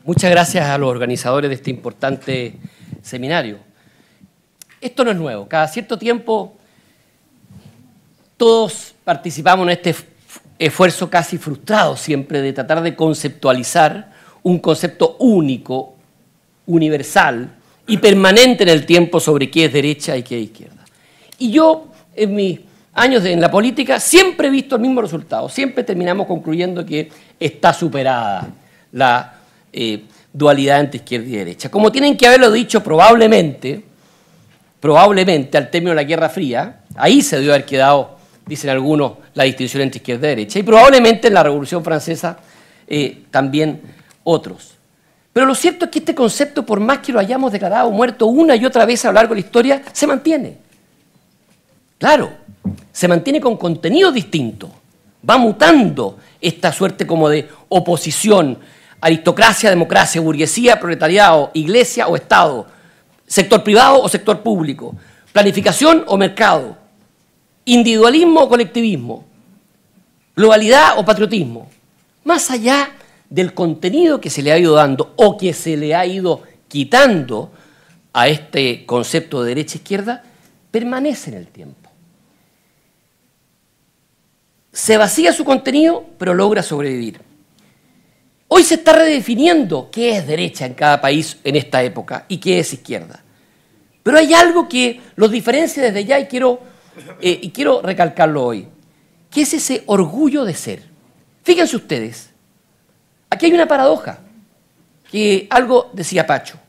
Muchas gracias a los organizadores de este importante seminario. Esto no es nuevo. Cada cierto tiempo todos participamos en este esfuerzo casi frustrado siempre de tratar de conceptualizar un concepto único, universal y permanente en el tiempo sobre qué es derecha y qué es izquierda. Y yo, en mis años en la política, siempre he visto el mismo resultado. Siempre terminamos concluyendo que está superada la dualidad entre izquierda y derecha. Como tienen que haberlo dicho probablemente al término de la Guerra Fría, ahí se debió haber quedado, dicen algunos, la distinción entre izquierda y derecha, y probablemente en la Revolución Francesa también otros. Pero lo cierto es que este concepto, por más que lo hayamos declarado muerto una y otra vez a lo largo de la historia, se mantiene. Claro, se mantiene con contenidos distintos. Va mutando esta suerte como de oposición, aristocracia, democracia, burguesía, proletariado, iglesia o Estado, sector privado o sector público, planificación o mercado, individualismo o colectivismo, globalidad o patriotismo. Más allá del contenido que se le ha ido dando o que se le ha ido quitando a este concepto de derecha-izquierda, permanece en el tiempo. Se vacía su contenido, pero logra sobrevivir. Hoy se está redefiniendo qué es derecha en cada país en esta época y qué es izquierda. Pero hay algo que los diferencia desde ya y quiero recalcarlo hoy, que es ese orgullo de ser. Fíjense ustedes, aquí hay una paradoja, que algo decía Pacho.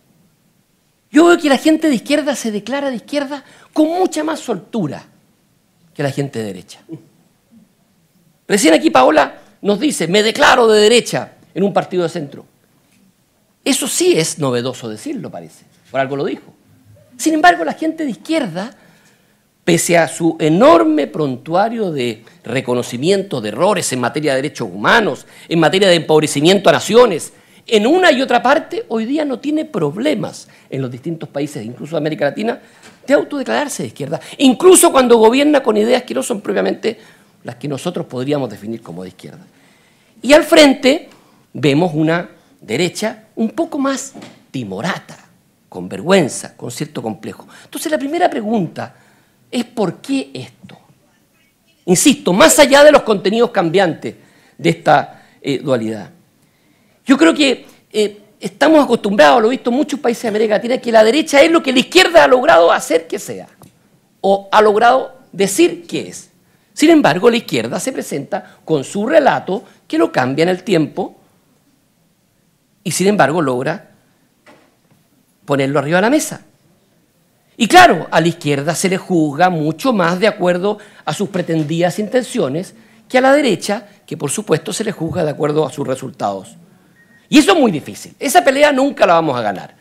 Yo veo que la gente de izquierda se declara de izquierda con mucha más soltura que la gente de derecha. Recién aquí Paola nos dice, me declaro de derecha en un partido de centro. Eso sí es novedoso decirlo, parece. Por algo lo dijo. Sin embargo, la gente de izquierda, pese a su enorme prontuario de reconocimiento de errores en materia de derechos humanos, en materia de empobrecimiento a naciones, en una y otra parte, hoy día no tiene problemas en los distintos países, incluso de América Latina, de autodeclararse de izquierda. Incluso cuando gobierna con ideas que no son propiamente las que nosotros podríamos definir como de izquierda. Y al frente vemos una derecha un poco más timorata, con vergüenza, con cierto complejo. Entonces la primera pregunta es ¿por qué esto? Insisto, más allá de los contenidos cambiantes de esta dualidad. Yo creo que estamos acostumbrados, lo he visto en muchos países de América Latina, que la derecha es lo que la izquierda ha logrado hacer que sea, o ha logrado decir que es. Sin embargo, la izquierda se presenta con su relato que lo cambia en el tiempo y sin embargo logra ponerlo arriba de la mesa. Y claro, a la izquierda se le juzga mucho más de acuerdo a sus pretendidas intenciones que a la derecha, que por supuesto se le juzga de acuerdo a sus resultados. Y eso es muy difícil. Esa pelea nunca la vamos a ganar.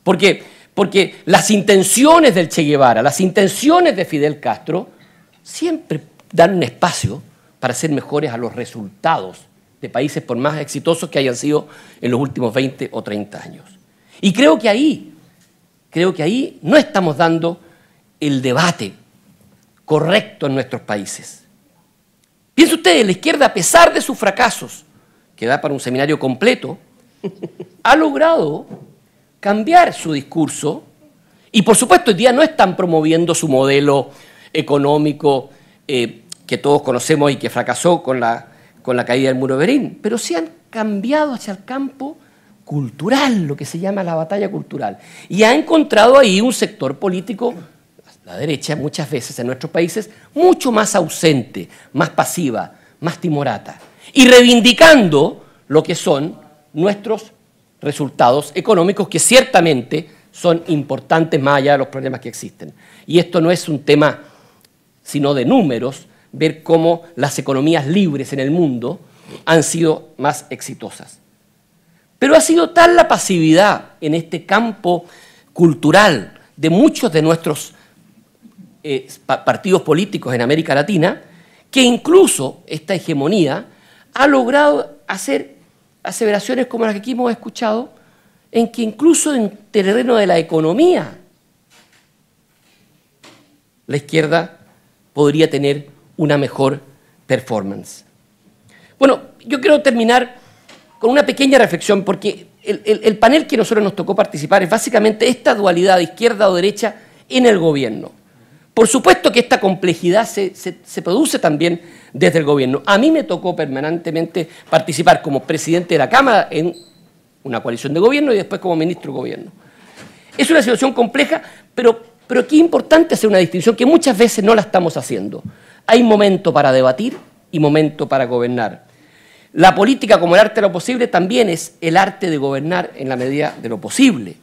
Porque las intenciones del Che Guevara, las intenciones de Fidel Castro, siempre dan un espacio para ser mejores a los resultados de países por más exitosos que hayan sido en los últimos 20 o 30 años. Y creo que ahí no estamos dando el debate correcto en nuestros países. Piensen ustedes, la izquierda, a pesar de sus fracasos, que da para un seminario completo, ha logrado cambiar su discurso y, por supuesto, hoy día no están promoviendo su modelo económico que todos conocemos y que fracasó con la caída del muro de Berlín, pero sí han cambiado hacia el campo cultural, lo que se llama la batalla cultural, y ha encontrado ahí un sector político, la derecha muchas veces en nuestros países, mucho más ausente, más pasiva, más timorata, y reivindicando lo que son nuestros resultados económicos, que ciertamente son importantes más allá de los problemas que existen. Y esto no es un tema sino de números, ver cómo las economías libres en el mundo han sido más exitosas. Pero ha sido tal la pasividad en este campo cultural de muchos de nuestros partidos políticos en América Latina, que incluso esta hegemonía ha logrado hacer aseveraciones como las que aquí hemos escuchado, en que incluso en terreno de la economía, la izquierda podría tener una mejor performance. Bueno, yo quiero terminar con una pequeña reflexión, porque el panel que nosotros nos tocó participar es básicamente esta dualidad de izquierda o derecha en el gobierno. Por supuesto que esta complejidad se produce también desde el gobierno. A mí me tocó permanentemente participar como presidente de la Cámara en una coalición de gobierno y después como ministro de gobierno. Es una situación compleja, pero qué importante hacer una distinción que muchas veces no la estamos haciendo. Hay momento para debatir y momento para gobernar. La política, como el arte de lo posible, también es el arte de gobernar en la medida de lo posible.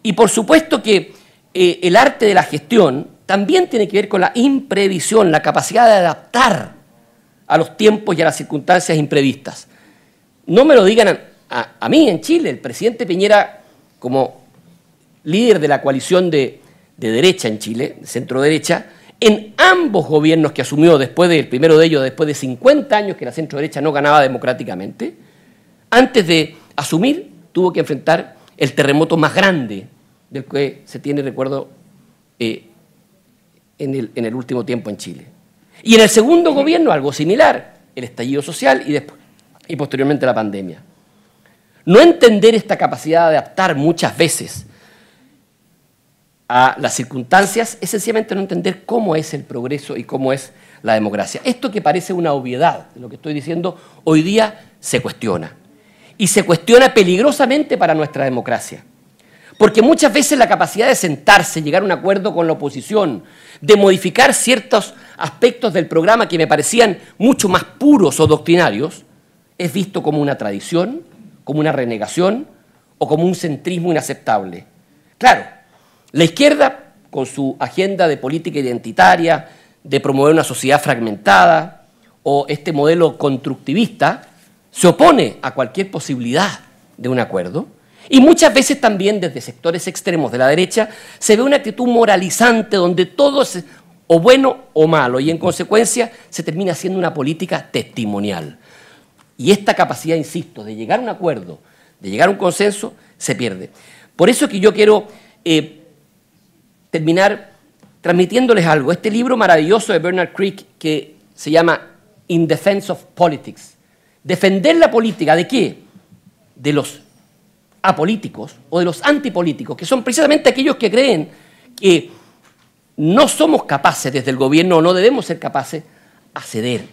Y por supuesto que el arte de la gestión también tiene que ver con la imprevisión, la capacidad de adaptar a los tiempos y a las circunstancias imprevistas. No me lo digan a mí en Chile. El presidente Piñera, como líder de la coalición de derecha en Chile, centro-derecha, en ambos gobiernos que asumió después del primero de ellos, después de 50 años que la centro-derecha no ganaba democráticamente, antes de asumir tuvo que enfrentar el terremoto más grande del que se tiene recuerdo en el último tiempo en Chile. Y en el segundo gobierno algo similar, el estallido social y posteriormente la pandemia. No entender esta capacidad de adaptar muchas veces a las circunstancias es sencillamente no entender cómo es el progreso y cómo es la democracia. Esto que parece una obviedad, de lo que estoy diciendo, hoy día se cuestiona. Y se cuestiona peligrosamente para nuestra democracia. Porque muchas veces la capacidad de sentarse, llegar a un acuerdo con la oposición, de modificar ciertos aspectos del programa que me parecían mucho más puros o doctrinarios, es visto como una tradición, como una renegación o como un centrismo inaceptable. Claro, la izquierda, con su agenda de política identitaria, de promover una sociedad fragmentada o este modelo constructivista, se opone a cualquier posibilidad de un acuerdo. Y muchas veces también desde sectores extremos de la derecha se ve una actitud moralizante donde todo es o bueno o malo y en consecuencia se termina siendo una política testimonial. Y esta capacidad, insisto, de llegar a un acuerdo, de llegar a un consenso, se pierde. Por eso que yo quiero terminar transmitiéndoles algo. Este libro maravilloso de Bernard Crick que se llama In Defense of Politics. Defender la política, ¿de qué? De los apolíticos o de los antipolíticos, que son precisamente aquellos que creen que no somos capaces desde el gobierno o no debemos ser capaces a ceder,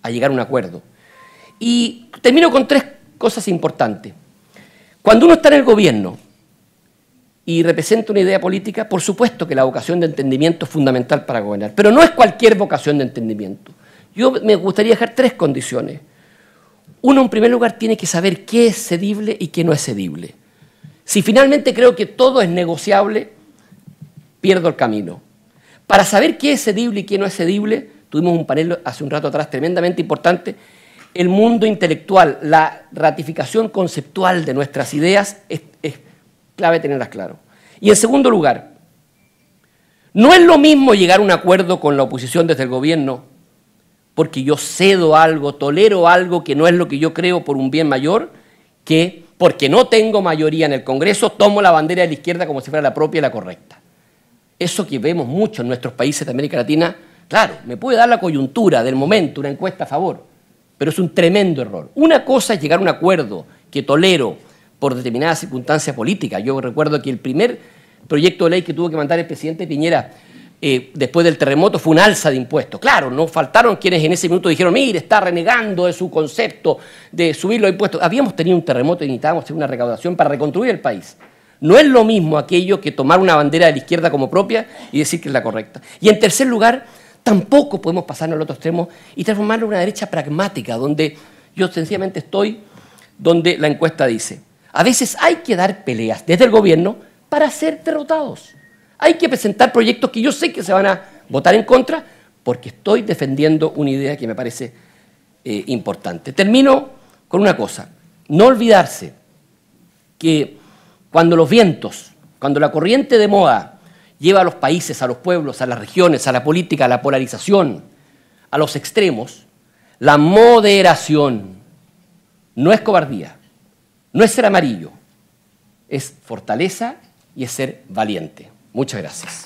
a llegar a un acuerdo. Y termino con 3 cosas importantes. Cuando uno está en el gobierno y representa una idea política, por supuesto que la vocación de entendimiento es fundamental para gobernar, pero no es cualquier vocación de entendimiento. Yo me gustaría dejar 3 condiciones. Uno, en primer lugar, tiene que saber qué es cedible y qué no es cedible. Si finalmente creo que todo es negociable, pierdo el camino. Para saber qué es cedible y qué no es cedible, tuvimos un panel hace un rato atrás tremendamente importante. El mundo intelectual, la ratificación conceptual de nuestras ideas es clave tenerlas claro. Y en segundo lugar, no es lo mismo llegar a un acuerdo con la oposición desde el gobierno porque yo cedo algo, tolero algo que no es lo que yo creo por un bien mayor, que porque no tengo mayoría en el Congreso, tomo la bandera de la izquierda como si fuera la propia y la correcta. Eso que vemos mucho en nuestros países de América Latina, claro, me puede dar la coyuntura del momento, una encuesta a favor, pero es un tremendo error. Una cosa es llegar a un acuerdo que tolero por determinadas circunstancias políticas. Yo recuerdo que el primer proyecto de ley que tuvo que mandar el presidente Piñera después del terremoto fue un alza de impuestos. Claro, no faltaron quienes en ese minuto dijeron, mire, está renegando de su concepto de subir los impuestos. Habíamos tenido un terremoto y necesitábamos hacer una recaudación para reconstruir el país. No es lo mismo aquello que tomar una bandera de la izquierda como propia y decir que es la correcta. Y en tercer lugar, tampoco podemos pasarnos al otro extremo y transformarlo en una derecha pragmática, donde yo sencillamente estoy donde la encuesta dice. A veces hay que dar peleas desde el gobierno para ser derrotados. Hay que presentar proyectos que yo sé que se van a votar en contra porque estoy defendiendo una idea que me parece importante. Termino con una cosa. No olvidarse que cuando los vientos, cuando la corriente de moda lleva a los países, a los pueblos, a las regiones, a la política, a la polarización, a los extremos, la moderación no es cobardía, no es ser amarillo, es fortaleza y es ser valiente. Muchas gracias.